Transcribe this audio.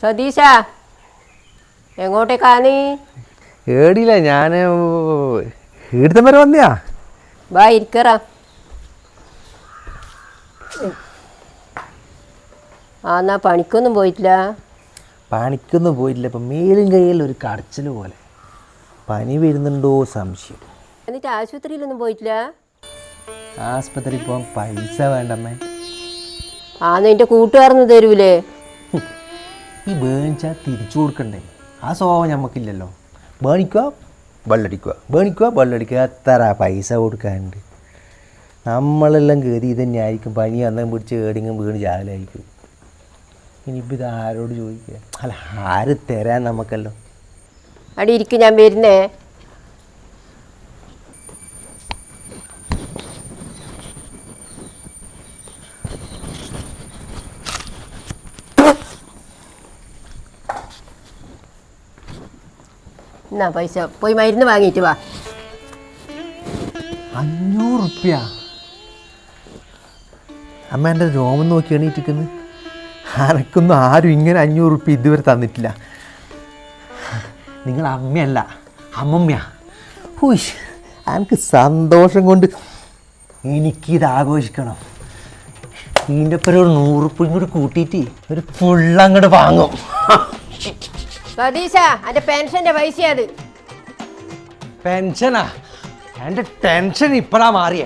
സതീശ എങ്ങോട്ടേക്കാണ്? ഏടിയില്ല, ഞാൻ ഈടുത്തം വരെ വന്നയാ. വാ ഇരിക്കറ. എന്നാ പണിക്കൊന്നും പോയിട്ടില്ല? പണിക്കൊന്നും പോയിട്ടില്ല. ഇപ്പം മേലും കയ്യിൽ ഒരു കടച്ചിൽ പോലെ, പനി വരുന്നുണ്ടോ സംശയം. എന്നിട്ട് ആശുപത്രിയിലൊന്നും പോയിട്ടില്ല? ആസ്പത്രി പോകാൻ പൈസ വേണ്ടമ്മേ. നിന്റെ കൂട്ടുകാരൊന്നും തരൂലേ? ഈ വേണിച്ചാൽ തിരിച്ചു കൊടുക്കണ്ടേ? ആ സ്വഭാവം ഞമ്മക്കില്ലല്ലോ. വേണിക്കുക വെള്ളടിക്കുക, വേണിക്കുക വെള്ളടിക്കുക, എത്ര പൈസ കൊടുക്കാനുണ്ട്? നമ്മളെല്ലാം കയറി ഇതന്നെ ആയിരിക്കും. പനി അന്നം പിടിച്ച് ഏടിങ്ങും വീണ് ചാകലായിരിക്കും. ഇനിയിപ്പോൾ ഇത് ആരോട് ചോദിക്കുക? അല്ല, ആര് തരാൻ നമുക്കല്ലോ. അവിടെ ഇരിക്കും, ഞാൻ വരുന്നേ. എന്നാ പൈസ പോയി മരുന്ന് വാങ്ങിയിട്ട് വാ. 500 റുപ്യ? അമ്മ എൻ്റെ രോമം നോക്കി എണീറ്റിരിക്കുന്നു. അനക്കൊന്നും ആരും ഇങ്ങനെ 500 റുപ്യ ഇതുവരെ തന്നിട്ടില്ല. നിങ്ങൾ അമ്മയല്ല, അമ്മമ്മയാ. ഹൂഷ്, എനിക്ക് സന്തോഷം കൊണ്ട് എനിക്കിത് ആഘോഷിക്കണം. ഇതിൻ്റെ ഒപ്പം ഒരു 100 റുപ്യ കൂടി കൂട്ടിയിട്ട് ഒരു ഫുള്ളങ്ങോട്ട് വാങ്ങും. സതീശ, എൻ്റെ പെൻഷൻ്റെ പൈസ അത്. പെൻഷനാ? എൻ്റെ ടെൻഷൻ ഇപ്പോഴാ മാറിയ.